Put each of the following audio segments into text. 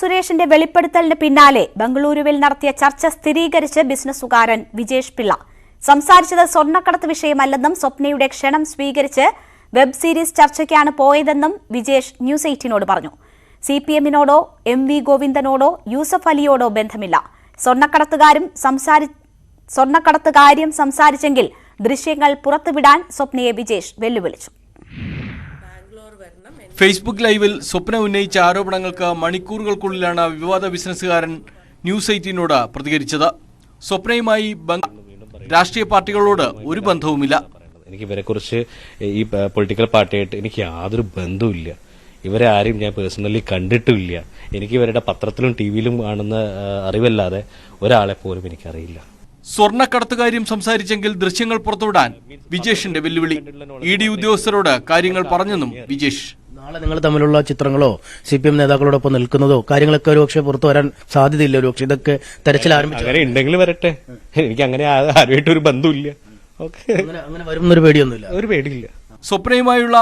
സുരേഷിന്റെ വെളിപ്പെടുത്തലിന് പിന്നാലെ ബംഗളൂരുവിൽ നടത്തിയ ചർച്ച സ്ഥിരീകരിച്ച് ബിസിനസ്സുകാരൻ വിജേഷ് പിള്ള. സംസാരിച്ചത് സ്വർണ്ണക്കടത്ത് വിഷയമല്ലെന്നും സ്വപ്നയുടെ ക്ഷണം സ്വീകരിച്ച് വെബ് സീരീസ് ചർച്ചയ്ക്കാണ് പോയതെന്നും വിജേഷ് ന്യൂസ് 18നോട് പറഞ്ഞു. CPMനോടോ MV ഗോവിന്ദനോടോ യൂസഫ് അലിയോടോ ബന്ധമില്ല. സ്വർണ്ണക്കടത്തുകാര്യം സംസാരിച്ചെങ്കിൽ ദൃശ്യങ്ങൾ പുറത്തുവിടാൻ സ്വപ്നയെ വിജേഷ് വെല്ലുവിളിച്ചു. ഫേസ്ബുക്ക് ലൈവിൽ സ്വപ്ന ഉന്നയിച്ച ആരോപണങ്ങൾക്ക് മണിക്കൂറുകൾക്കുള്ളിലാണ് വിവാദ ബിസിനസ്സുകാരൻ ന്യൂസ് 18നോട് പ്രതികരിച്ചത്. സ്വപ്നയുമായി രാഷ്ട്രീയ പാർട്ടികളോട് ഒരു ബന്ധവുമില്ല. എനിക്ക് ഇവരെക്കുറിച്ച് ഈ പൊളിറ്റിക്കൽ പാർട്ടിയായിട്ട് എനിക്ക് യാതൊരു ബന്ധവുമില്ല. ഇവരെ ആരും ഞാൻ പേഴ്സണലി കണ്ടിട്ടുമില്ല. എനിക്ക് ഇവരുടെ പത്രത്തിലും ടിവിയിലും കാണുന്ന അറിവല്ലാതെ ഒരാളെ പോലും എനിക്കറിയില്ല. സ്വർണ്ണക്കടത്തുകാര്യം സംസാരിച്ചെങ്കിൽ ദൃശ്യങ്ങൾ പുറത്തുവിടാൻ വിജേഷിന്റെ വെല്ലുവിളി. ED ഉദ്യോഗസ്ഥരോട് കാര്യങ്ങൾ പറഞ്ഞെന്നും വിജേഷ്. നാളെ നിങ്ങൾ തമ്മിലുള്ള ചിത്രങ്ങളോ CPM നേതാക്കളോടൊപ്പം നിൽക്കുന്നതോ കാര്യങ്ങളൊക്കെ ഒരു പക്ഷേ പുറത്തു വരാൻ സാധ്യതയില്ല. ഒരു പക്ഷേ ഇതൊക്കെ തെരച്ചിൽ ആരംഭിച്ചു. അങ്ങനെ ഉണ്ടെങ്കിൽ വരട്ടെ. എനിക്ക് അങ്ങനെ ആരുമായിട്ട് ഒരു ബന്ധമില്ല. അങ്ങനെ വരുന്നൊരു പേടിയൊന്നുമില്ല. ഒരു പേടിയില്ല. സ്വപ്നയുമായുള്ള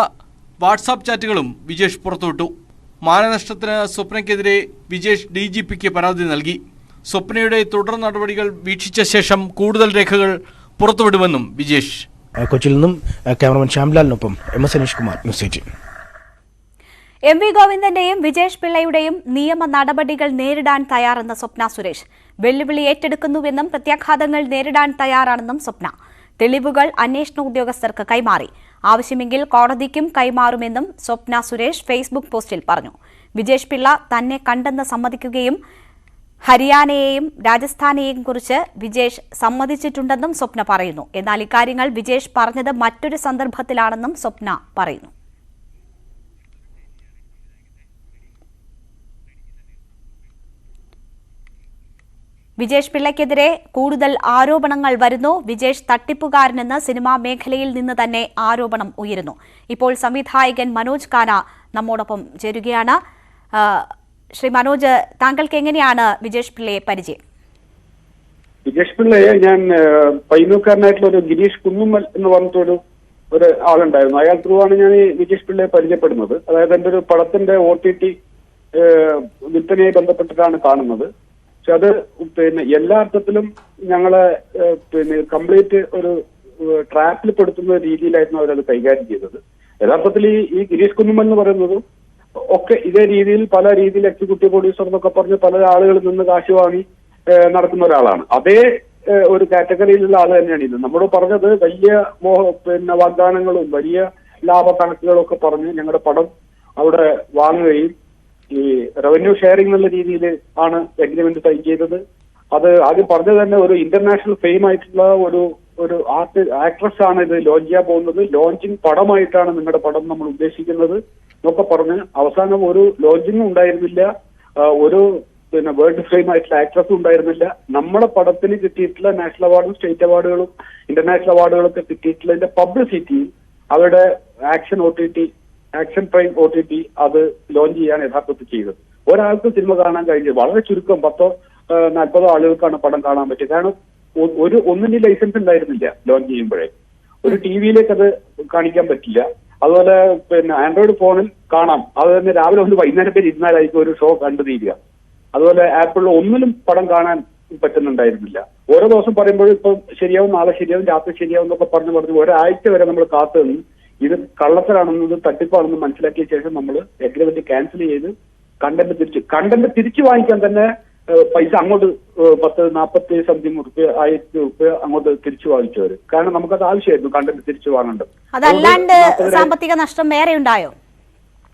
വാട്സാപ്പ് ചാറ്റുകളും വിജേഷ് പുറത്തുവിട്ടു. മാനനഷ്ടത്തിന് സ്വപ്നയ്ക്കെതിരെ വിജേഷ് DGPക്ക് പരാതി നൽകി. സ്വപ്നയുടെ തുടർ നടപടികൾ വീക്ഷിച്ച ശേഷം കൂടുതൽ രേഖകൾ പുറത്തുവിടുമെന്നും വിജേഷ്. കൊച്ചിയിൽ നിന്നും ക്യാമറമാൻ ശ്യാംലാലിനൊപ്പം MS Aneesh Kumar, news 18. MV ഗോവിന്ദന്റെയും വിജേഷ് പിള്ളയുടെയും നിയമ നടപടികൾ നേരിടാൻ തയ്യാറെന്ന സ്വപ്ന സുരേഷ്. വെല്ലുവിളി ഏറ്റെടുക്കുന്നുവെന്നും പ്രത്യാഘാതങ്ങൾ നേരിടാൻ തയ്യാറാണെന്നും സ്വപ്ന. തെളിവുകൾ അന്വേഷണ ഉദ്യോഗസ്ഥർക്ക് കൈമാറി. ആവശ്യമെങ്കിൽ കോടതിക്കും കൈമാറുമെന്നും സ്വപ്ന സുരേഷ് ഫേസ്ബുക്ക് പോസ്റ്റിൽ പറഞ്ഞു. വിജേഷ് പിള്ള തന്നെ കണ്ടെന്ന് സമ്മതിക്കുകയും ഹരിയാനയെയും രാജസ്ഥാനെയും കുറിച്ച് വിജേഷ് സമ്മതിച്ചിട്ടുണ്ടെന്നും സ്വപ്ന പറയുന്നു. എന്നാൽ ഇക്കാര്യങ്ങൾ വിജേഷ് പറഞ്ഞത് മറ്റൊരു സന്ദർഭത്തിലാണെന്നും സ്വപ്ന പറയുന്നു. വിജേഷ് പിള്ളയ്ക്കെതിരെ കൂടുതൽ ആരോപണങ്ങൾ വരുന്നു. വിജേഷ് തട്ടിപ്പുകാരനെന്ന് സിനിമാ മേഖലയിൽ നിന്ന് തന്നെ ആരോപണം ഉയരുന്നു. ഇപ്പോൾ സംവിധായകൻ മനോജ് കാന നമ്മോടൊപ്പം ചേരുകയാണ്. ശ്രീ മനോജ്, താങ്കൾക്ക് എങ്ങനെയാണ് വിജേഷ് പിള്ളയെ പരിചയം? വിജേഷ് പിള്ളയെ ഞാൻ പയ്യന്നൂർക്കാരനായിട്ടുള്ള ഒരു ഗിരീഷ് കുന്നുമ്മൽ എന്ന് പറഞ്ഞിട്ടൊരു ആളുണ്ടായിരുന്നു. അയാൾ ത്രൂ ആണ് ഞാൻ ഈ വിജേഷ് പിള്ളയെ പരിചയപ്പെടുന്നത്. അതായത് എന്റെ ഒരു പടത്തിന്റെ OTT വിൽപ്പനയുമായി ബന്ധപ്പെട്ടിട്ടാണ് കാണുന്നത്. പക്ഷെ അത് എല്ലാ അർത്ഥത്തിലും ഞങ്ങളെ കംപ്ലീറ്റ് ഒരു ട്രാപ്പിൽ പെടുത്തുന്ന രീതിയിലായിരുന്നു അവരത് കൈകാര്യം ചെയ്തത്. യഥാർത്ഥത്തിൽ ഈ ഗിരീഷ് കുന്നുമ്മൽ എന്ന് പറയുന്നത് ഒക്കെ ഇതേ രീതിയിൽ പല രീതിയിൽ എക്സിക്യൂട്ടീവ് പ്രൊഡ്യൂസർ എന്നൊക്കെ പറഞ്ഞ് പല ആളുകളിൽ നിന്ന് കാശ് വാങ്ങി നടക്കുന്ന ഒരാളാണ്. അതേ ഒരു കാറ്റഗറിയിലുള്ള ആൾ തന്നെയാണ് ഇത്. നമ്മൾ പറഞ്ഞത് വലിയ വാഗ്ദാനങ്ങളും വലിയ ലാഭ കണക്കുകളും ഒക്കെ പറഞ്ഞ് ഞങ്ങളുടെ പടം അവിടെ വാങ്ങുകയും ഈ റവന്യൂ ഷെയറിംഗ് എന്നുള്ള രീതിയിൽ ആണ് എഗ്രിമെന്റ് സൈൻ ചെയ്തത്. അത് ആദ്യം പറഞ്ഞത് തന്നെ ഒരു ഇന്റർനാഷണൽ ഫെയിം ആയിട്ടുള്ള ഒരു ആക്ട്രസ് ആണ് ഇത് ലോഞ്ച് ചെയ്യാൻ പോകുന്നത്. ലോഞ്ചിങ് പടമായിട്ടാണ് നിങ്ങളുടെ പടം നമ്മൾ ഉദ്ദേശിക്കുന്നത് എന്നൊക്കെ പറഞ്ഞ് അവസാനം ഒരു ലോഞ്ചിങ്ങും ഉണ്ടായിരുന്നില്ല, ഒരു വേൾഡ് ഫെയിം ആയിട്ടുള്ള ആക്ട്രസും ഉണ്ടായിരുന്നില്ല. നമ്മുടെ പടത്തിന് കിട്ടിയിട്ടുള്ള നാഷണൽ അവാർഡും സ്റ്റേറ്റ് അവാർഡുകളും ഇന്റർനാഷണൽ അവാർഡുകളൊക്കെ കിട്ടിയിട്ടുള്ളതിന്റെ പബ്ലിസിറ്റി അവരുടെ ആക്ഷൻ പ്രൈം OTT അത് ലോഞ്ച് ചെയ്യാൻ യഥാർത്ഥത്തിൽ ചെയ്തത്. ഒരാൾക്ക് സിനിമ കാണാൻ കഴിഞ്ഞത് വളരെ ചുരുക്കം 10-40 ആളുകൾക്കാണ് പടം കാണാൻ പറ്റിയത്. കാരണം ഒന്നിന്റെ ലൈസൻസ് ഉണ്ടായിരുന്നില്ല ലോഞ്ച് ചെയ്യുമ്പോഴേ. ഒരു TVയിലേക്ക് അത് കാണിക്കാൻ പറ്റില്ല. അതുപോലെ ആൻഡ്രോയിഡ് ഫോണിൽ കാണാം. അത് തന്നെ രാവിലെ ഒന്ന് വൈകുന്നേരം പേര് ഇരുന്നാലായിരിക്കും ഒരു ഷോ കണ്ടു തീരുക. അതുപോലെ ആപ്പിളിൽ ഒന്നിലും പടം കാണാൻ പറ്റുന്നുണ്ടായിരുന്നില്ല. ഓരോ ദിവസം പറയുമ്പോഴും ഇപ്പം ശരിയാവും, നാളെ ശരിയാവും, രാത്രി ശരിയാവും എന്നൊക്കെ പറഞ്ഞ് ഒരാഴ്ച വരെ നമ്മൾ കാത്തു നിന്ന് ഇത് കള്ളത്തരാണെന്നും തട്ടിപ്പാണെന്നും മനസ്സിലാക്കിയ ശേഷം നമ്മൾ എഗ്രിമെന്റ് ക്യാൻസൽ ചെയ്ത് കണ്ടന്റ് തിരിച്ചു വാങ്ങിക്കാൻ തന്നെ പൈസ അങ്ങോട്ട് 40 സംതിങ് ₹1000 അങ്ങോട്ട് തിരിച്ചു വാങ്ങിച്ചവര്. കാരണം നമുക്കത് ആവശ്യമായിരുന്നു കണ്ടന്റ് തിരിച്ചു വാങ്ങേണ്ടത്. അതല്ലാണ്ട് സാമ്പത്തിക നഷ്ടം വേറെ ഉണ്ടായോ?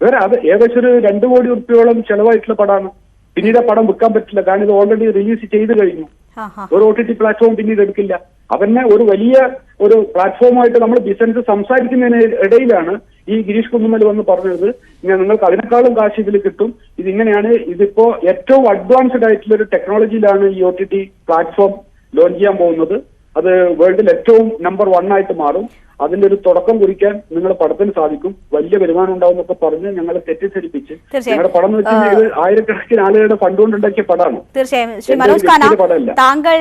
വേറെ അത് ഏകദേശം ഒരു ₹2 കോടി ചെലവായിട്ടുള്ള പടമാണ്. പിന്നീട് ആ പടം വിൽക്കാൻ പറ്റില്ല. കാരണം ഇത് ഓൾറെഡി റിലീസ് ചെയ്ത് കഴിഞ്ഞു. ഒരു OTT പ്ലാറ്റ്ഫോം പിന്നീട് എടുക്കില്ല. അതന്നെ ഒരു വലിയ ഒരു പ്ലാറ്റ്ഫോമായിട്ട് നമ്മൾ ബിസിനസ് സംസാരിക്കുന്നതിന് ഇടയിലാണ് ഈ ഗിരീഷ് കുന്നുമ്മൽ വന്ന് പറഞ്ഞത് നിങ്ങൾക്ക് അതിനേക്കാളും കാശ് ഇതിൽ കിട്ടും, ഇതിങ്ങനെയാണ്, ഇതിപ്പോ ഏറ്റവും അഡ്വാൻസ്ഡ് ആയിട്ടുള്ള ഒരു ടെക്നോളജിയിലാണ് ഈ OTT പ്ലാറ്റ്ഫോം ലോഞ്ച് ചെയ്യാൻ പോകുന്നത്. അത് വേൾഡിൽ ഏറ്റവും നമ്പർ 1 ആയിട്ട് മാറും. അതിന്റെ ഒരു തുടക്കം കുറിക്കാൻ നിങ്ങളുടെ പടത്തിന് സാധിക്കും, വലിയ വരുമാനം ഉണ്ടാവും എന്നൊക്കെ പറഞ്ഞ് ഞങ്ങളെ തെറ്റിദ്ധരിപ്പിച്ച് ഞങ്ങളുടെ പടം എന്ന് വെച്ചാൽ ആയിരക്കണക്കിന് ആളുകളുടെ ഫണ്ട് കൊണ്ടുണ്ടാക്കിയ പടമാണ്. തീർച്ചയായും ശ്രീ മനോജ് ഖാന, താങ്കൾ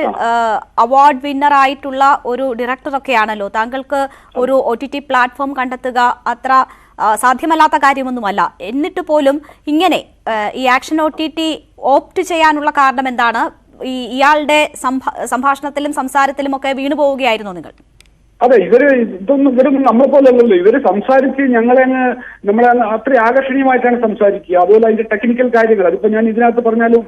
അവാർഡ് വിന്നർ ആയിട്ടുള്ള ഒരു ഡയറക്ടറൊക്കെയാണല്ലോ. താങ്കൾക്ക് ഒരു OTT പ്ലാറ്റ്ഫോം കണ്ടെത്തുക അത്ര സാധ്യമല്ലാത്ത കാര്യമൊന്നുമല്ല. എന്നിട്ട് പോലും ഇങ്ങനെ ഈ ആക്ഷൻ OTT ഓപ്റ്റ് ചെയ്യാനുള്ള കാരണം എന്താണ്? ഇയാളുടെ സംഭാഷണത്തിലും സംസാരത്തിലും ഒക്കെ വീണു പോവുകയായിരുന്നോ നിങ്ങൾ? അതെ, ഇവരൊന്നും നമ്മളെ പോലെ അല്ലല്ലോ. ഇവര് സംസാരിച്ച് നമ്മളെ അത്ര ആകർഷണീയമായിട്ടാണ് സംസാരിക്കുക. അതുപോലെ അതിന്റെ ടെക്നിക്കൽ കാര്യങ്ങൾ, അതിപ്പോ ഞാൻ ഇതിനകത്ത് പറഞ്ഞാലും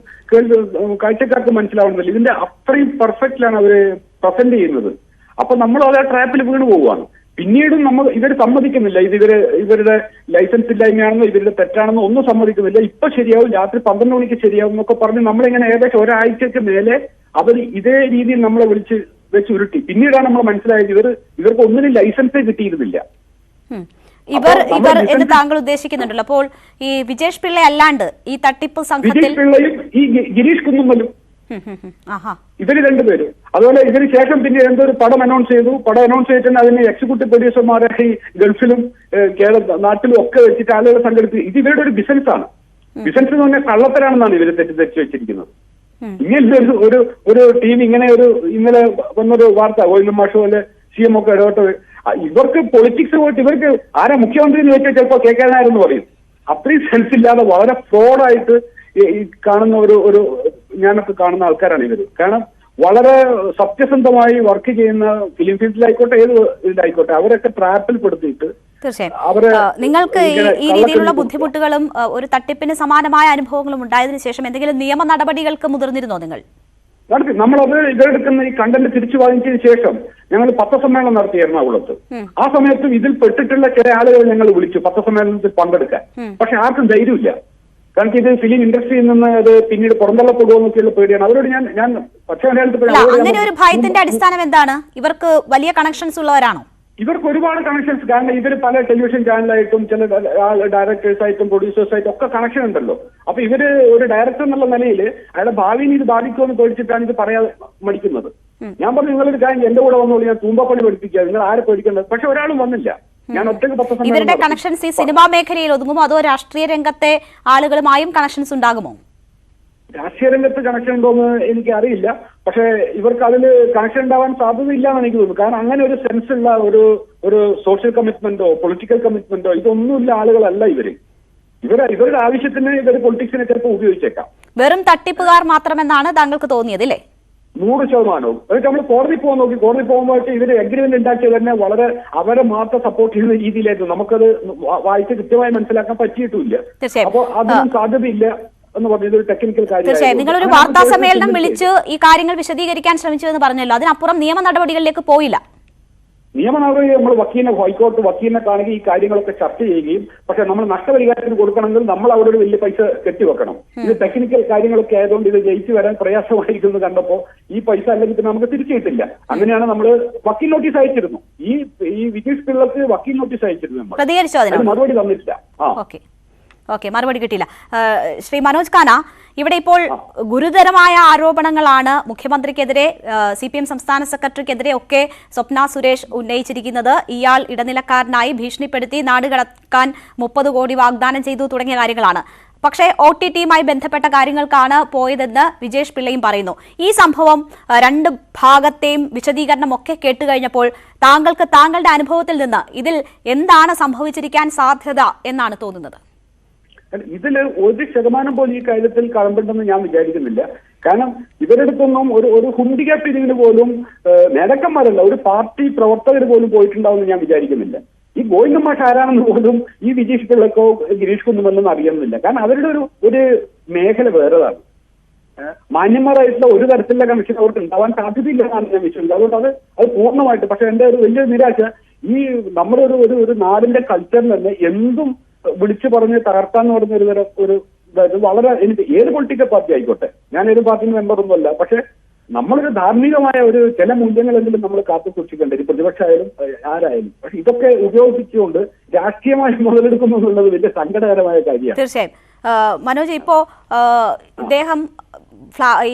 കാഴ്ചക്കാർക്ക് മനസ്സിലാവുന്നില്ല. ഇതിന്റെ അത്രയും പെർഫെക്റ്റിലാണ് അവര് പ്രസന്റ് ചെയ്യുന്നത്. അപ്പൊ നമ്മൾ അതേ ട്രാപ്പിൽ വീണു പോവുകയാണ്. പിന്നീടും ഇവർ സമ്മതിക്കുന്നില്ല. ഇവരുടെ ലൈസൻസ് ഇല്ലായ്മയാണെന്നോ ഇവരുടെ തെറ്റാണെന്നോ ഒന്നും സമ്മതിക്കുന്നില്ല. ഇപ്പൊ ശരിയാവും, രാത്രി 12 മണിക്ക് ശരിയാവും എന്നൊക്കെ പറഞ്ഞ് നമ്മളിങ്ങനെ ഏകദേശം ഒരാഴ്ചക്ക് മേലെ അവർ ഇതേ രീതിയിൽ നമ്മളെ വെച്ച് ഉരുട്ടി. പിന്നീടാണ് നമ്മൾ മനസ്സിലായത് ഇവർക്ക് ഒന്നിനും ലൈസൻസേ കിട്ടിയിരുന്നില്ല. ഇവർ എന്ന് താങ്കൾ ഉദ്ദേശിക്കുന്നുണ്ടല്ലോ. അപ്പോൾ ഈ വിജേഷ് പിള്ള അല്ലാണ്ട് ഈ തട്ടിപ്പ് സംഘത്തിൽ വിജേഷ് പിള്ളയും ഈ ഗിരീഷ് കുന്നുമ്മലും ഇവര് രണ്ടുപേരും. അതുപോലെ ഇതിന് ശേഷം പിന്നെ എന്തോ ഒരു പടം അനൗൺസ് ചെയ്തു. പടം അനൗൺസ് ചെയ്തിട്ട് അതിന് എക്സിക്യൂട്ടീവ് പ്രൊഡ്യൂസർമാരെ ഈ ഗൾഫിലും നാട്ടിലും ഒക്കെ വെച്ചിട്ട് ആളുകളെ സംഘടിപ്പിച്ചു. ഇത് ഇവരുടെ ഒരു ബിസിനസ്സാണ്. ബിസിനസ് എന്ന് പറഞ്ഞാൽ കള്ളത്തരാണെന്നാണ് ഇവര് തെറ്റിദ്ധരിച്ചു വെച്ചിരിക്കുന്നത്. ഇങ്ങനെ ഒരു ടീം ഇന്നലെ വന്നൊരു വാർത്ത, ഗോവിന്ദൻ മാഷ് പോലെ CM ഒക്കെ ഇടപെട്ട് ഇവർക്ക് പൊളിറ്റിക്സ് പോയിട്ട് ഇവർക്ക് ആരാ മുഖ്യമന്ത്രി എന്ന് വെച്ചാൽ ചിലപ്പോൾ കേൾക്കാനായിരുന്നു പറയും. അത്രയും സെൻസ് ഇല്ലാതെ വളരെ ഫ്രോഡായിട്ട് ഈ കാണുന്ന ഒരു ഞാനൊക്കെ കാണുന്ന ആൾക്കാരാണ് ഇവര്. കാരണം വളരെ സത്യസന്ധമായി വർക്ക് ചെയ്യുന്ന ഫിലിം ഫീൽഡിലായിക്കോട്ടെ ഏത് ഇതിലായിക്കോട്ടെ അവരൊക്കെ ട്രാപ്പിൽ പെടുത്തിയിട്ട് തീർച്ചയായും നിങ്ങൾക്ക് ഈ രീതിയിലുള്ള ബുദ്ധിമുട്ടുകളും ഒരു തട്ടിപ്പിന് സമാനമായ അനുഭവങ്ങളും ഉണ്ടായതിനു ശേഷം എന്തെങ്കിലും നിയമ നടപടികൾക്ക് മുതിർന്നിരുന്നോ നിങ്ങൾ? നമ്മളത് ഇതെടുക്കുന്ന ഈ കണ്ടന്റ് തിരിച്ചു വാങ്ങിച്ചതിന് ശേഷം ഞങ്ങൾ പത്രസമ്മേളനം നടത്തി എറണാകുളത്ത്. ആ സമയത്തും ഇതിൽ പെട്ടിട്ടുള്ള ചില ആളുകൾ ഞങ്ങൾ വിളിച്ചു പത്രസമ്മേളനത്തിൽ പങ്കെടുക്കാൻ. പക്ഷെ ആർക്കും ധൈര്യമില്ല. കാരണം ഇത് ഫിലിം ഇൻഡസ്ട്രിയിൽ നിന്ന് അത് പിന്നീട് പുറന്തള്ളപ്പെടുമെന്നൊക്കെയുള്ള പേടിയാണ്. അവരോട് ഞാൻ അങ്ങനെ ഒരു ഭയത്തിന്റെ അടിസ്ഥാനം എന്താണ്? ഇവർക്ക് വലിയ കണക്ഷൻസ് ഉള്ളവരാണോ? ഇവർക്ക് ഒരുപാട് കണക്ഷൻസ്. കാരണം ഇവർ പല ടെലിവിഷൻ ചാനലായിട്ടും ചില ഡയറക്ടേഴ്സായിട്ടും പ്രൊഡ്യൂസേഴ്സായിട്ടും ഒക്കെ കണക്ഷൻ ഉണ്ടല്ലോ. അപ്പൊ ഇവര് ഒരു ഡയറക്ടർ എന്നുള്ള നിലയിൽ അയാളുടെ ഭാവിയിൽ ഇത് ബാധിക്കുമെന്ന് പേടിച്ചിട്ടാണ് ഇത് പറയാൻ മടിക്കുന്നത്. ഞാൻ പറഞ്ഞു നിങ്ങളൊരു കാര്യം എന്റെ കൂടെ വന്നോളൂ, ഞാൻ തൂമ്പപ്പണി പഠിപ്പിക്കുക, നിങ്ങൾ ആരെ പേടിക്കേണ്ടത്. പക്ഷെ ഒരാളും വന്നില്ല. ഞാൻ ഒറ്റയ്ക്ക് ഇവരുടെ കണക്ഷൻസ് ഈ സിനിമാ മേഖലയിൽ ഒതുങ്ങുമോ അതോ രാഷ്ട്രീയ രംഗത്തെ ആളുകളുമായും കണക്ഷൻസ് ഉണ്ടാകുമോ? രാഷ്ട്രീയ രംഗത്ത് കണക്ഷൻ ഉണ്ടോന്ന് എനിക്ക് അറിയില്ല. പക്ഷെ ഇവർക്ക് അതിൽ കണക്ഷൻ ഉണ്ടാവാൻ സാധ്യതയില്ല എന്ന് എനിക്ക് തോന്നുന്നു. കാരണം അങ്ങനെ ഒരു സെൻസ് ഉള്ള ഒരു സോഷ്യൽ കമ്മിറ്റ്മെന്റോ പൊളിറ്റിക്കൽ കമ്മിറ്റ്മെന്റോ ഇതൊന്നുമില്ല ആളുകളല്ല ഇവര്. ഇവരുടെ ആവശ്യത്തിന് ഇവർ പൊളിറ്റിക്സിനെ ചിലപ്പോൾ ഉപയോഗിച്ചേക്കാം. വെറും തട്ടിപ്പുകാർ മാത്രമെന്നാണ് താങ്കൾക്ക് തോന്നിയത് അല്ലേ? 100%. എന്നിട്ട് നമ്മൾ കോടതി പോകാൻ നോക്കി. കോടതി പോകുമ്പോഴേക്ക് ഇവര് എഗ്രിമെന്റ് ഉണ്ടാക്കിയത് തന്നെ വളരെ അവരെ മാത്രം സപ്പോർട്ട് ചെയ്യുന്ന രീതിയിലായിരുന്നു. നമുക്കത് വായിച്ച് കൃത്യമായി മനസ്സിലാക്കാൻ പറ്റിയിട്ടുമില്ല. അപ്പോൾ അതിനും സാധ്യതയില്ല എന്ന് പറഞ്ഞത് ഒരു ടെക്നിക്കൽ കാര്യം. തീർച്ചയായും നിങ്ങളൊരു വാർത്താ സമ്മേളനം വിളിച്ച് ഈ കാര്യങ്ങൾ വിശദീകരിക്കാൻ ശ്രമിച്ചു എന്ന് പറഞ്ഞല്ലോ. അതിനപ്പുറം നിയമ നടപടികളിലേക്ക് പോയില്ല. നിയമ നടപടി നമ്മൾ ഹൈക്കോടതി വക്കീലിനെ കാണുകയും ഈ കാര്യങ്ങളൊക്കെ ചർച്ച ചെയ്യുകയും, പക്ഷെ നമ്മൾ നഷ്ടപരിഹാരത്തിന് കൊടുക്കണമെങ്കിൽ നമ്മൾ അവരോട് വലിയ പൈസ കെട്ടിവെക്കണം. ഇത് ടെക്നിക്കൽ കാര്യങ്ങളൊക്കെ ആയതുകൊണ്ട് ഇത് ജയിച്ചു വരാൻ പ്രയാസമായിരിക്കുന്നു കണ്ടപ്പോൾ ഈ പൈസ അല്ലെങ്കിൽ പിന്നെ നമുക്ക് തിരിച്ചു കിട്ടില്ല. അങ്ങനെയാണ് നമ്മൾ വക്കീൽ നോട്ടീസ് അയച്ചിരുന്നു. ഈ വിജേഷ് പിള്ളക്ക് വക്കീൽ നോട്ടീസ് അയച്ചിരുന്നു. നമ്മൾ പ്രതികരിച്ചോ? അതിന് മറുപടി തന്നിട്ടില്ല. ഓക്കെ, മറുപടി കിട്ടിയില്ല. ശ്രീ മനോജ് ഖാന, ഇവിടെ ഇപ്പോൾ ഗുരുതരമായ ആരോപണങ്ങളാണ് മുഖ്യമന്ത്രിക്കെതിരെ, CPM സംസ്ഥാന സെക്രട്ടറിക്കെതിരെ ഒക്കെ സ്വപ്ന സുരേഷ് ഉന്നയിച്ചിരിക്കുന്നത്. ഇയാൾ ഇടനിലക്കാരനായി ഭീഷണിപ്പെടുത്തി നാട് കടക്കാൻ 30 കോടി വാഗ്ദാനം ചെയ്തു തുടങ്ങിയ കാര്യങ്ങളാണ്. പക്ഷേ OTTയുമായി ബന്ധപ്പെട്ട കാര്യങ്ങൾക്കാണ് പോയതെന്ന് വിജേഷ് പിള്ളയും പറയുന്നു. ഈ സംഭവം രണ്ട് ഭാഗത്തെയും വിശദീകരണം ഒക്കെ കേട്ടുകഴിഞ്ഞപ്പോൾ താങ്കൾക്ക് താങ്കളുടെ അനുഭവത്തിൽ നിന്ന് ഇതിൽ എന്താണ് സംഭവിച്ചിരിക്കാൻ സാധ്യത എന്നാണ് തോന്നുന്നത്? ഇതിൽ 1% പോലും ഈ കാര്യത്തിൽ കടമ്പുണ്ടെന്ന് ഞാൻ വിചാരിക്കുന്നില്ല. കാരണം ഇവരെടുത്തൊന്നും ഒരു ഹുണ്ടിക പിരിവിന് പോലും നേതാക്കന്മാരല്ല, ഒരു പാർട്ടി പ്രവർത്തകർ പോലും പോയിട്ടുണ്ടാവുമെന്ന് ഞാൻ വിചാരിക്കുന്നില്ല. ഈ ഗോവിന്ദൻ മാഷ് ആരാണെന്ന് പോലും ഈ വിജേഷ് പിള്ളക്കോ ഗിരീഷ് കുന്നുമല്ലെന്ന് അറിയുന്നില്ല. കാരണം അവരുടെ ഒരു മേഖല വേറെതാണ്. മാന്യന്മാരായിട്ടുള്ള ഒരു തരത്തിലുള്ള കണക്ഷൻ അവർക്ക് ഉണ്ടാവാൻ സാധ്യതയില്ല എന്നാണ് ഞാൻ വിശ്വസിക്കുന്നത്. അതുകൊണ്ട് അത് പൂർണ്ണമായിട്ട്. പക്ഷെ എന്റെ ഒരു വലിയ നിരാശ ഈ നമ്മുടെ ഒരു നാടിന്റെ കൾച്ചറിൽ തന്നെ എന്തും വിളിച്ചു പറഞ്ഞ് തകർത്താന്ന് പറഞ്ഞ ഒരു വളരെ എനിക്ക് ഏത് പൊളിറ്റിക്കൽ പാർട്ടി ആയിക്കോട്ടെ, ഞാൻ ഏത് പാർട്ടി മെമ്പറൊന്നുമല്ല, പക്ഷെ നമ്മളൊരു ധാർമ്മികമായ ചില മൂല്യങ്ങളെങ്കിലും നമ്മൾ കാത്തു സൂക്ഷിക്കേണ്ടത് പ്രതിപക്ഷമായാലും ആരായാലും. പക്ഷെ ഇതൊക്കെ ഉപയോഗിച്ചുകൊണ്ട് രാഷ്ട്രീയമായി മുതലെടുക്കുന്നു എന്നുള്ളത് വലിയ സങ്കടകരമായ കാര്യമാണ്. തീർച്ചയായും മനോജ്, ഇപ്പോ ഇദ്ദേഹം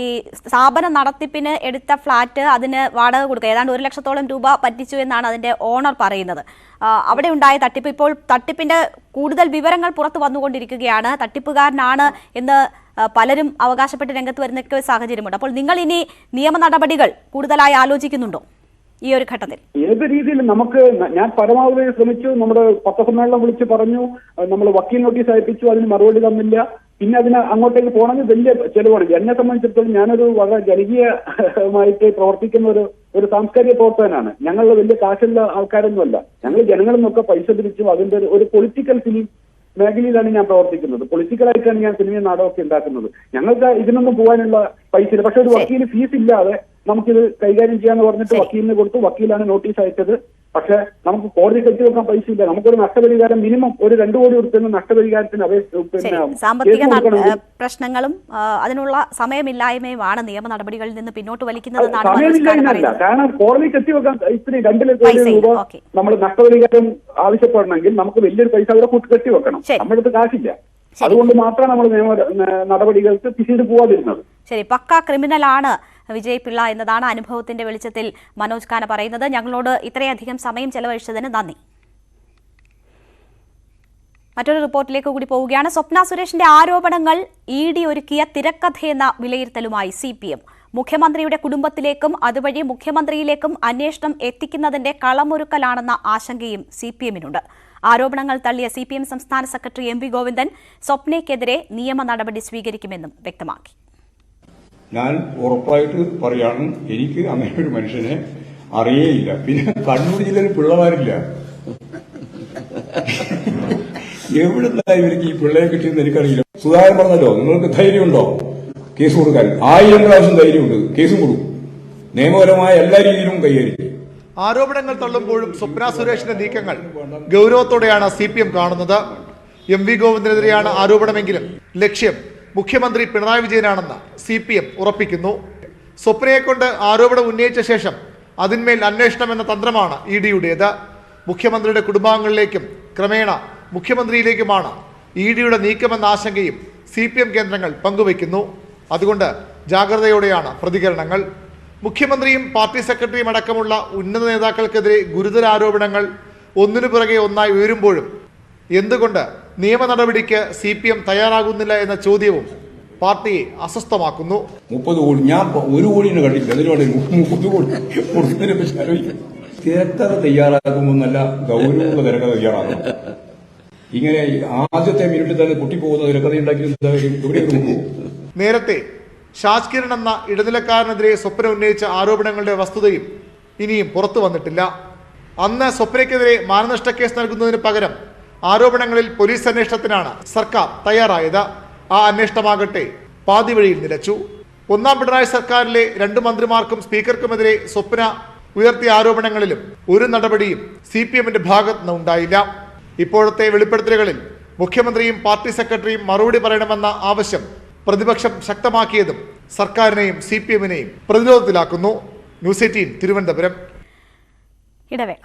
ഈ സ്ഥാപന നടത്തിപ്പിന് എടുത്ത ഫ്ളാറ്റ് അതിന് വാടക കൊടുക്കുക ഏതാണ്ട് 1 ലക്ഷത്തോളം രൂപ പറ്റിച്ചു എന്നാണ് അതിന്റെ ഓണർ പറയുന്നത്. അവിടെ ഉണ്ടായ തട്ടിപ്പ്, ഇപ്പോൾ തട്ടിപ്പിന്റെ കൂടുതൽ വിവരങ്ങൾ പുറത്തു വന്നുകൊണ്ടിരിക്കുകയാണ്. തട്ടിപ്പുകാരനാണ് എന്ന് പലരും അവകാശപ്പെട്ട് രംഗത്ത് വരുന്ന സാഹചര്യമുണ്ട്. അപ്പോൾ നിങ്ങൾ ഇനി നിയമ നടപടികൾ കൂടുതലായി ആലോചിക്കുന്നുണ്ടോ? ഈ ഒരു ഘട്ടത്തിൽ? ഏത് രീതിയിലും ഞാൻ പരമാവധി ശ്രമിച്ചു. നമ്മുടെ പത്രസമ്മേളനം വിളിച്ച് പറഞ്ഞു, നമ്മൾ വക്കീൽ നോട്ടീസ് അയപ്പിച്ചു, അതിന് മറുപടി തന്നില്ല. പിന്നെ അതിന് അങ്ങോട്ടേക്ക് പോകണമെങ്കിൽ വലിയ ചെലവാണ്. എന്നെ സംബന്ധിച്ചിടത്തോളം ഞാനൊരു വളരെ ജനകീയമായിട്ട് പ്രവർത്തിക്കുന്ന ഒരു സാംസ്കാരിക പ്രവർത്തകനാണ്. ഞങ്ങൾ വലിയ കാശുള്ള ആൾക്കാരൊന്നുമല്ല. ഞങ്ങൾ ജനങ്ങളിൽ നിന്നൊക്കെ പൈസ പിരിച്ചു അതിന്റെ ഒരു പൊളിറ്റിക്കൽ ഫിലിം മേഖലയിലാണ് ഞാൻ പ്രവർത്തിക്കുന്നത്. പൊളിറ്റിക്കലായിട്ടാണ് ഞാൻ സിനിമയും നാടകമൊക്കെ ഉണ്ടാക്കുന്നത്. ഞങ്ങൾക്ക് ഇതിനൊന്നും പോകാനുള്ള പൈസ ഇല്ല. പക്ഷെ ഒരു വക്കീൽ ഫീസ് ഇല്ലാതെ നമുക്കിത് കൈകാര്യം ചെയ്യാന്ന് പറഞ്ഞിട്ട് വക്കീലിന് കൊടുത്തു. വക്കീലാണ് നോട്ടീസ് അയച്ചത്. പക്ഷെ നമുക്ക് കോടതി കെട്ടിവെക്കാൻ പൈസ ഇല്ല. നമുക്കൊരു നഷ്ടപരിഹാരം മിനിമം ഒരു 2 കോടി കൊടുക്കുന്ന നഷ്ടപരിഹാരത്തിന് സാമ്പത്തിക പ്രശ്നങ്ങളും അതിനുള്ള സമയമില്ലായ്മയുമാണ് നിയമ നടപടികളിൽ നിന്ന് പിന്നോട്ട് വലിക്കുന്നത്. സമയമില്ലായ്മല്ല, കാരണം കോടതി കെട്ടിവെക്കാൻ ഇത്രയും 2 ലക്ഷം രൂപ നമ്മൾ നഷ്ടപരിഹാരം ആവശ്യപ്പെടണമെങ്കിൽ നമുക്ക് വലിയൊരു പൈസ അവിടെ കെട്ടിവെക്കണം. നമ്മുടെ അടുത്ത് കാശില്ല. അതുകൊണ്ട് മാത്രമാണ് നമ്മൾ നിയമ നടപടികൾക്ക് പിന്നീട് പോവാതിരുന്നത്. ശരി, പക്ക ക്രിമിനലാണ് വിജയ് പിള്ള എന്നതാണ് അനുഭവത്തിന്റെ വെളിച്ചത്തിൽ മനോജ് ഖാന പറയുന്നത്. ഞങ്ങളോട് ഇത്രയധികം സമയം ചെലവഴിച്ചതിന് നന്ദി. മറ്റൊരു റിപ്പോർട്ടിലേക്ക് കൂടി പോവുകയാണ്. സ്വപ്ന സുരേഷിന്റെ ആരോപണങ്ങൾ ED ഒരുക്കിയ തിരക്കഥയെന്ന വിലയിരുത്തലുമായി CPM. മുഖ്യമന്ത്രിയുടെ കുടുംബത്തിലേക്കും അതുവഴി മുഖ്യമന്ത്രിയിലേക്കും അന്വേഷണം എത്തിക്കുന്നതിന്റെ കളമൊരുക്കലാണെന്ന ആശങ്കയും CPMനുണ്ട്. ആരോപണങ്ങൾ തള്ളിയ CPM സംസ്ഥാന സെക്രട്ടറി MV ഗോവിന്ദൻ സ്വപ്നയ്ക്കെതിരെ നിയമ നടപടി സ്വീകരിക്കുമെന്നും വ്യക്തമാക്കി. ഞാൻ ഉറപ്പായിട്ട് പറയാണ്, എനിക്ക് അങ്ങനെ ഒരു മനുഷ്യനെ അറിയേയില്ല. പിന്നെ കണ്ണൂർ ജില്ലയിൽ പിള്ളമാരില്ല. എവിടുന്ന ഇവർക്ക് ഈ പിള്ളയെ കിട്ടിയെന്ന് എനിക്കറിയില്ല. സുധാകരൻ പറഞ്ഞല്ലോ, നിങ്ങൾക്ക് ധൈര്യമുണ്ടോ കേസ് കൊടുക്കാൻ? 1000 പ്രാവശ്യം ധൈര്യമുണ്ട്, കേസും കൊടുക്കും. നിയമപരമായ എല്ലാ രീതിയിലും കൈകാര്യം. ആരോപണങ്ങൾ തള്ളുമ്പോഴും സ്വപ്ന സുരേഷിന്റെ നീക്കങ്ങൾ ഗൌരവത്തോടെയാണ് CPM കാണുന്നത്. MV ഗോവിന്ദനെതിരെയാണ് ആരോപണമെങ്കിലും ലക്ഷ്യം മുഖ്യമന്ത്രി പിണറായി വിജയനാണെന്ന് CPM ഉറപ്പിക്കുന്നു. സ്വപ്നയെക്കൊണ്ട് ആരോപണം ഉന്നയിച്ച ശേഷം അതിന്മേൽ അന്വേഷണം എന്ന തന്ത്രമാണ് EDയുടേത്. മുഖ്യമന്ത്രിയുടെ കുടുംബാംഗങ്ങളിലേക്കും ക്രമേണ മുഖ്യമന്ത്രിയിലേക്കുമാണ് EDയുടെ നീക്കമെന്ന ആശങ്കയും CPM കേന്ദ്രങ്ങൾ പങ്കുവയ്ക്കുന്നു. അതുകൊണ്ട് ജാഗ്രതയോടെയാണ് പ്രതികരണങ്ങൾ. മുഖ്യമന്ത്രിയും പാർട്ടി സെക്രട്ടറിയും അടക്കമുള്ള ഉന്നത നേതാക്കൾക്കെതിരെ ഗുരുതര ആരോപണങ്ങൾ ഒന്നിനു പുറകെ ഒന്നായി ഉയരുമ്പോഴും എന്തുകൊണ്ട് നിയമ നടപടിക്ക് CPM തയ്യാറാകുന്നില്ല എന്ന ചോദ്യവും പാർട്ടിയെ അസ്വസ്ഥമാക്കുന്നു. 30 കോടി ഞാൻ 1 കോടിനെ കണ്ടില്ല. 30 കോടി കൊടുത്തതിനെ പറ്റി ആലോചിക്കും. തിരക്കഥ തയ്യാറാക്കുമ്പോൾ നല്ല ഗൗരവമുള്ള തിരക്കഥ തയ്യാറാക്കണം. ഇങ്ങനെ ആദ്യത്തെ മിനിറ്റിൽ തന്നെ കുട്ടിപ്പോകുന്ന തിരക്കഥ ഉണ്ടാക്കി. നേരത്തെ ഷാജ് കിരൺ എന്ന ഇടനിലക്കാരനെതിരെ സ്വപ്ന ഉന്നയിച്ച ആരോപണങ്ങളുടെ വസ്തുതയും ഇനിയും പുറത്തു വന്നിട്ടില്ല. അന്ന് സ്വപ്നയ്ക്കെതിരെ മാനനഷ്ട കേസ് നൽകുന്നതിന് പകരം ആരോപണങ്ങളിൽ പോലീസ് അന്വേഷണത്തിനാണ് സർക്കാർ തയ്യാറായത്. ആ അന്വേഷണമാകട്ടെ പാതി വഴിയിൽ നിലച്ചു. 1ാം പിണറായി സർക്കാരിലെ 2 മന്ത്രിമാർക്കും സ്പീക്കർക്കുമെതിരെ സ്വപ്ന ഉയർത്തിയ ആരോപണങ്ങളിലും ഒരു നടപടിയും CPMന്റെ ഭാഗത്ത് നിന്ന് ഉണ്ടായില്ല. ഇപ്പോഴത്തെ വെളിപ്പെടുത്തലുകളിൽ മുഖ്യമന്ത്രിയും പാർട്ടി സെക്രട്ടറിയും മറുപടി പറയണമെന്ന ആവശ്യം പ്രതിപക്ഷം ശക്തമാക്കിയതും സർക്കാരിനെയും CPMനെയും പ്രതിരോധത്തിലാക്കുന്നു. ന്യൂസ് 18 തിരുവനന്തപുരം. ഇടവേള.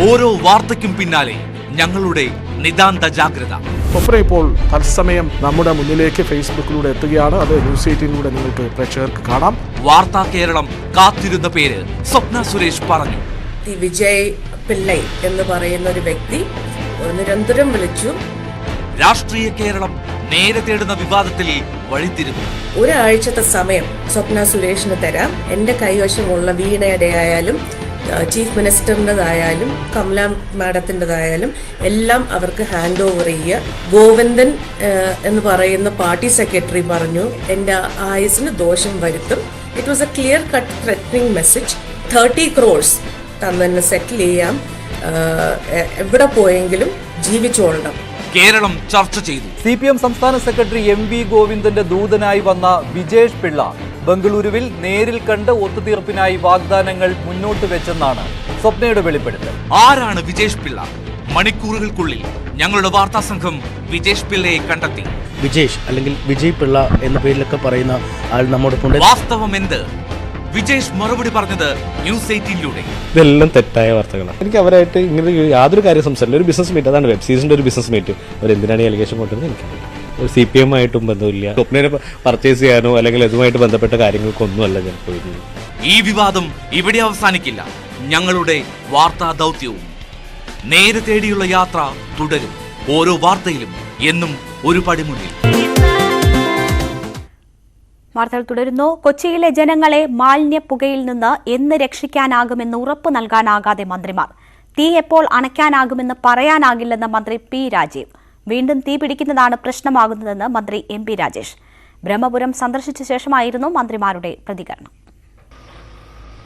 ഓരോ വാർത്തയ്ക്കും പിന്നാലെ ഞങ്ങളുടെ നിതാന്ത ജാഗ്രത. സ്വപ്ന ഇപ്പോൾ തത്സമയം നമ്മുടെ മുന്നിലേക്ക് ഫേസ്ബുക്കിലൂടെ എത്തുകയാണ്. അത് ന്യൂസ് 18ലൂടെ നിങ്ങൾക്ക് പ്രേക്ഷകർക്ക് കാണാം. വാർത്താ കേരളം കാത്തിരുന്ന പേര് സ്വപ്ന സുരേഷ് പറഞ്ഞു. വിജയ് പിള്ളൈ എന്ന് പറയുന്ന ഒരു വ്യക്തി നിരന്തരം വിളിച്ചു. രാഷ്ട്രീയ കേരളം നേരെ തേടുന്ന വിവാദത്തിൽ വഴിത്തിരിഞ്ഞു. ഒരാഴ്ചത്തെ സമയം സ്വപ്ന സുരേഷിന് തരാം. എന്റെ കൈവശമുള്ള വീണയുടെ ആയാലും ചീഫ് മിനിസ്റ്ററിൻ്റെതായാലും കമല മാഡത്തിൻ്റെതായാലും എല്ലാം അവർക്ക് ഹാൻഡ് ഓവർ ചെയ്യുക. ഗോവിന്ദൻ എന്ന് പറയുന്ന പാർട്ടി സെക്രട്ടറി പറഞ്ഞു എൻ്റെ ആയുസിന് ദോഷം വരുത്തും. It was A clear cut threatening message. 30 crores തന്നെ സെറ്റിൽ ചെയ്യാം, എവിടെ പോയെങ്കിലും ജീവിച്ചോളണം. കേരളം ചർച്ച ചെയ്തു. CPM സംസ്ഥാന സെക്രട്ടറി MV ഗോവിന്ദന്റെ ദൂതനായി വന്ന വിജേഷ് പിള്ള ബംഗളൂരുവിൽ നേരിൽ കണ്ട് ഒത്തുതീർപ്പിനായി വാഗ്ദാനങ്ങൾ മുന്നോട്ട് വെച്ചെന്നാണ് സ്വപ്നയുടെ വെളിപ്പെടുത്തൽ. ആരാണ് വിജേഷ് പിള്ള? മണിക്കൂറുകൾക്കുള്ളിൽ ഞങ്ങളുടെ വാർത്താ സംഘം വിജേഷ് പിള്ളയെ കണ്ടെത്തി. വിജേഷ് അല്ലെങ്കിൽ വിജയ് പിള്ള എന്ന പേരിലൊക്കെ പറയുന്ന ആൾ നമ്മോടൊപ്പം. വാസ്തവം എന്ത്? വിജേഷ് മറുപടി പറഞ്ഞത് ന്യൂസ് 18ലൂടെ. ഇതെല്ലാം തെറ്റായ വാർത്തകളാണ്. എനിക്ക് അവരായിട്ട് ഇങ്ങനെ യാതൊരു കാര്യം സംസാരില്ല. ഒരു ബിസിനസ് മീറ്റ്, അതാണ് വെബ് സീരീസിന്റെ ഒരു ബിസിനസ് മീറ്റ്. അവരെന്തിനാണ് ഈ അലിഗേഷൻ കൊണ്ടുവരുന്നത് എനിക്കറിയില്ല. ഒരു CPM ആയിട്ടും ബന്ധമില്ല. സ്വപ്നയെ പർച്ചേസ് ചെയ്യാനോ അല്ലെങ്കിൽ ഇതുമായിട്ട് ബന്ധപ്പെട്ട കാര്യങ്ങൾക്കൊന്നുമല്ല ഞാൻ പോയിരുന്നത്. ഈ വിവാദം ഇവിടെ അവസാനിക്കില്ല. ഞങ്ങളുടെ വാർത്താ ദൗത്യവും നേരെ തേടിയുള്ള യാത്ര തുടരും. ഓരോ വാർത്തയിലും എന്നും ഒരു പടി മുന്നിൽ. വാർത്തകൾ തുടരുന്നു. കൊച്ചിയിലെ ജനങ്ങളെ മാലിന്യപ്പുകയിൽ നിന്ന് എന്ന് രക്ഷിക്കാനാകുമെന്ന് ഉറപ്പ് നൽകാനാകാതെ മന്ത്രിമാർ. തീ എപ്പോൾ അണയ്ക്കാനാകുമെന്ന് പറയാനാകില്ലെന്ന് മന്ത്രി പി രാജീവ്. വീണ്ടും തീ പിടിക്കുന്നതാണ് പ്രശ്നമാകുന്നതെന്ന് മന്ത്രി എം പി രാജേഷ്. ബ്രഹ്മപുരം സന്ദർശിച്ച ശേഷമായിരുന്നു മന്ത്രിമാരുടെ പ്രതികരണം.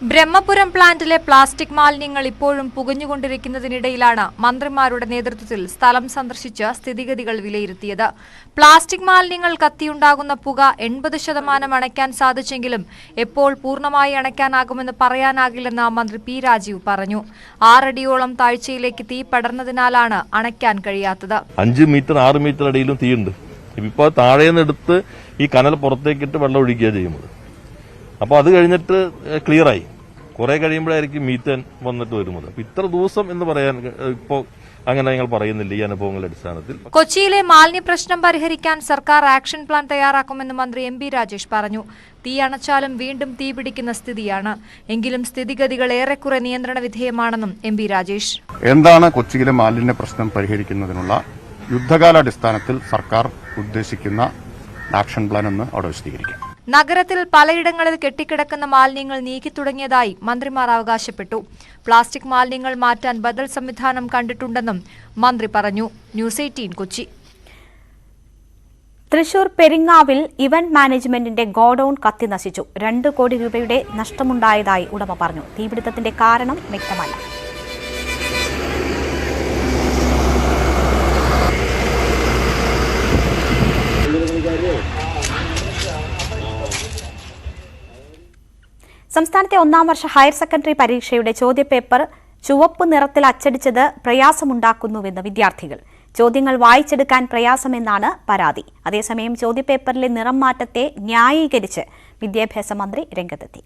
ബ്രഹ്മപുരം പ്ലാന്റിലെ പ്ലാസ്റ്റിക് മാലിന്യങ്ങൾ ഇപ്പോഴും പുകഞ്ഞുകൊണ്ടിരിക്കുന്നതിനിടയിലാണ് മന്ത്രിമാരുടെ നേതൃത്വത്തിൽ സ്ഥലം സന്ദർശിച്ച് സ്ഥിതിഗതികൾ വിലയിരുത്തിയത്. പ്ലാസ്റ്റിക് മാലിന്യങ്ങൾ കത്തിയുണ്ടാകുന്ന പുക 80% അണയ്ക്കാൻ സാധിച്ചെങ്കിലും എപ്പോൾ പൂർണ്ണമായി അണയ്ക്കാനാകുമെന്ന് പറയാനാകില്ലെന്ന് മന്ത്രി പി രാജീവ് പറഞ്ഞു. 6 അടിയോളം താഴ്ചയിലേക്ക് തീ പടർന്നതിനാലാണ് അണയ്ക്കാൻ കഴിയാത്തത്. 5 മീറ്റർ 6 മീറ്റർ അടിയിലും തീയുണ്ട്. ഇപ്പോൾ താഴേന്നെടുത്ത് ഈ കനൽ പുറത്തേക്കിട്ട് വെള്ളം ഒഴിക്കുക ചെയ്യുന്നത്. അപ്പോൾ അത് കഴിഞ്ഞിട്ട് ക്ലിയറായി കുറെ കഴിയുമ്പോഴായിരിക്കും മീത്തൻ വന്നിട്ട് വരുന്നത്. അപ്പൊ ഇത്ര ദിവസം എന്ന് പറയാൻ ഇപ്പോൾ അങ്ങനെ ഞങ്ങൾ പറയുന്നില്ല ഈ അനുഭവങ്ങളുടെ അടിസ്ഥാനത്തിൽ. കൊച്ചിയിലെ മാലിന്യ പ്രശ്നം പരിഹരിക്കാൻ സർക്കാർ ആക്ഷൻ പ്ലാൻ തയ്യാറാക്കുമെന്ന് മന്ത്രി എം പി രാജേഷ് പറഞ്ഞു. തീ അണച്ചാലും വീണ്ടും തീ പിടിക്കുന്ന സ്ഥിതിയാണ്. എങ്കിലും സ്ഥിതിഗതികൾ ഏറെക്കുറെ നിയന്ത്രണ വിധേയമാണെന്നും എം പി രാജേഷ്. എന്താണ് കൊച്ചിയിലെ മാലിന്യ പ്രശ്നം പരിഹരിക്കുന്നതിനുള്ള യുദ്ധകാലാടിസ്ഥാനത്തിൽ സർക്കാർ ഉദ്ദേശിക്കുന്ന ആക്ഷൻ പ്ലാൻ എന്ന് അവിടെ വിശദീകരിക്കാം. നഗരത്തിൽ പലയിടങ്ങളിൽ കെട്ടിക്കിടക്കുന്ന മാലിന്യങ്ങൾ നീക്കി തുടങ്ങിയതായി മന്ത്രിമാർ അവകാശപ്പെട്ടു. പ്ലാസ്റ്റിക് മാലിന്യങ്ങൾ മാറ്റാൻ ബദൽ സംവിധാനം കണ്ടിട്ടുണ്ടെന്നും മന്ത്രി പറഞ്ഞു. ന്യൂസ് 18 കൊച്ചി. തൃശൂർ പെരിങ്ങാവിൽ ഇവന്റ് മാനേജ്മെന്റിന്റെ ഗോഡൌൺ കത്തി നശിച്ചു. 2 കോടി രൂപയുടെ നഷ്ടമുണ്ടായതായി ഉടമ പറഞ്ഞു. തീപിടുത്തത്തിന്റെ കാരണം വ്യക്തമല്ല. സംസ്ഥാനത്തെ 1ാം വർഷ ഹയർ സെക്കൻഡറി പരീക്ഷയുടെ ചോദ്യപേപ്പർ ചുവപ്പ് നിറത്തിൽ അച്ചടിച്ചത് പ്രയാസമുണ്ടാക്കുന്നുവെന്ന് വിദ്യാർത്ഥികൾ. ചോദ്യങ്ങൾ വായിച്ചെടുക്കാൻ പ്രയാസമെന്നാണ് പരാതി. അതേസമയം ചോദ്യപേപ്പറിലെ നിറം മാറ്റത്തെ ന്യായീകരിച്ച് വിദ്യാഭ്യാസ മന്ത്രി രംഗത്തെത്തി.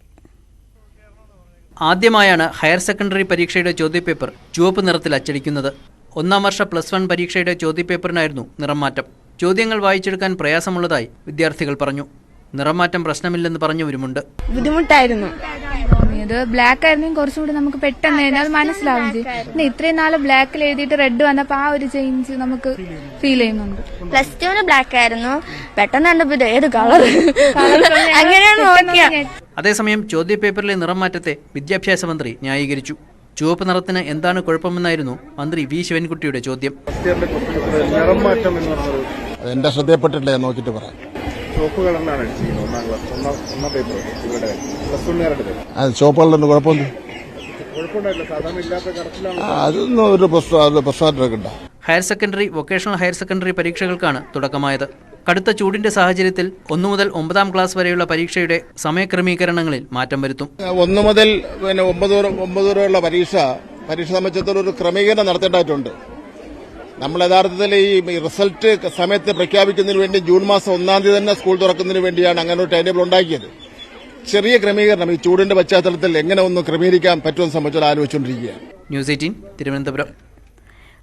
ആദ്യമായാണ് ഹയർ സെക്കൻഡറി പരീക്ഷയുടെ ചോദ്യപേപ്പർ ചുവപ്പ് നിറത്തിൽ അച്ചടിക്കുന്നത്. 1ാം വർഷ +1 പരീക്ഷയുടെ ചോദ്യപേപ്പറിനായിരുന്നു നിറം മാറ്റം. ചോദ്യങ്ങൾ വായിച്ചെടുക്കാൻ പ്രയാസമുള്ളതായി വിദ്യാർത്ഥികൾ പറഞ്ഞു. നിറമാറ്റം പ്രശ്നമില്ലെന്ന് പറഞ്ഞവരുമുണ്ട്. ബുദ്ധിമുട്ടായിരുന്നു. ഇത് ബ്ലാക്ക് ആയിരുന്നെങ്കിൽ കുറച്ചുകൂടി നമുക്ക് പെട്ടെന്ന് അത് മനസ്സിലാവും ചെയ്യും. പിന്നെ ഇത്രയും നാള് ബ്ലാക്കിൽ എഴുതിയിട്ട് റെഡ് വന്നപ്പോൾ ആ ഒരു ചേഞ്ച് നമുക്ക് ഫീൽ ചെയ്യുന്നുണ്ട്. +2 ബ്ലാക്ക് ആയിരുന്നു, പെട്ടെന്ന് കണ്ടപ്പോൾ ഏത് കളർ അങ്ങനെയാണ് നോക്കിയ. അതേസമയം ചോദ്യപേപ്പറിലെ നിറം മാറ്റത്തെ വിദ്യാഭ്യാസ മന്ത്രി ന്യായീകരിച്ചു. ചുവപ്പ് നിറത്തിന് എന്താണ് കുഴപ്പമെന്നായിരുന്നു മന്ത്രി വി ശിവൻകുട്ടിയുടെ ചോദ്യം. എന്റെ ശ്രദ്ധയപ്പെട്ടിട്ടില്ല, നോക്കിയിട്ട് പറയാം. ചുവപ്പ് കളറിലാണ് അടിച്ചിരിക്കുന്നത് 1ാം ക്ലാസ് 1ാം പേപ്പർ ഇവിടെ +1 അത് ചുവപ്പ് കളറിന് കുഴപ്പമൊന്നും കുഴപ്പമുണ്ടായില്ല. സാധാരണ ഇല്ലാത്ത കറക്റ്റിലാണ്. അതൊന്നും ഒരു പ്രശ്നമായിട്ടുണ്ട്. Higher secondary, vocational higher secondary പരീക്ഷകൾക്കാണ് തുടക്കമായത്. കടുത്ത ചൂടിന്റെ സാഹചര്യത്തിൽ 1 മുതൽ 9ാം ക്ലാസ് വരെയുള്ള പരീക്ഷയുടെ സമയക്രമീകരണങ്ങളിൽ മാറ്റം വരുത്തും. 1 മുതൽ 9 വരെയുള്ള പരീക്ഷ സംബന്ധിച്ചിടത്തോളം ഒരു ക്രമീകരണം നടത്തേണ്ടതായിട്ടുണ്ട്. നമ്മൾ യഥാർത്ഥത്തിൽ ഈ റിസൾട്ട് സമയത്ത് പ്രഖ്യാപിക്കുന്നതിന് വേണ്ടി ജൂൺ മാസം 1-ാം തീയതി തന്നെ സ്കൂൾ തുറക്കുന്നതിന് വേണ്ടിയാണ് അങ്ങനെ ഒരു ടൈം ടേബിൾ ഉണ്ടാക്കിയത്. ചെറിയ ക്രമീകരണം ഈ ചൂടിന്റെ പശ്ചാത്തലത്തിൽ എങ്ങനെ ഒന്ന് ക്രമീകരിക്കാൻ പറ്റുമെന്ന് സംബന്ധിച്ച് ആലോചിച്ചുകൊണ്ടിരിക്കുകയാണ്. ന്യൂസ് 18 തിരുവനന്തപുരം.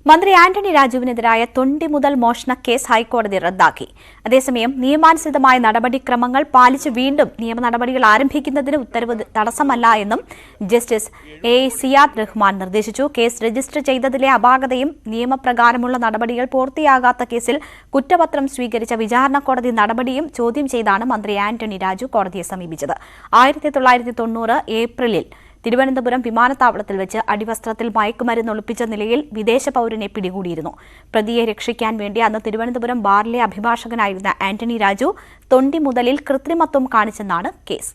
മന്ത്രി ആന്റണി രാജുവിനെതിരായ തൊണ്ടി മുതൽ മോഷണ കേസ് ഹൈക്കോടതി റദ്ദാക്കി. അതേസമയം നിയമാനുസൃതമായ നടപടിക്രമങ്ങൾ പാലിച്ച് വീണ്ടും നിയമ നടപടികൾ ആരംഭിക്കുന്നതിന് ഉത്തരവ് തടസ്സമല്ല എന്നും ജസ്റ്റിസ് എ സിയാദ് റഹ്മാൻ നിർദ്ദേശിച്ചു. കേസ് രജിസ്റ്റർ ചെയ്തതിലെ അപാകതയും നിയമപ്രകാരമുള്ള നടപടികൾ പൂർത്തിയാകാത്ത കേസിൽ കുറ്റപത്രം സ്വീകരിച്ച വിചാരണ കോടതി നടപടിയും ചോദ്യം ചെയ്താണ് മന്ത്രി ആന്റണി രാജു കോടതിയെ സമീപിച്ചത്. 1990 ഏപ്രിലിൽ തിരുവനന്തപുരം വിമാനത്താവളത്തിൽ വെച്ച് അടിവസ്ത്രത്തിൽ മയക്കുമരുന്ന് ഒളിപ്പിച്ച നിലയിൽ വിദേശ പൌരനെ പിടികൂടിയിരുന്നു. പ്രതിയെ രക്ഷിക്കാൻ വേണ്ടി അന്ന് തിരുവനന്തപുരം ബാറിലെ അഭിഭാഷകനായിരുന്ന ആന്റണി രാജു തൊണ്ടി മുതലിൽ കൃത്രിമത്വം കാണിച്ചെന്നാണ് കേസ്.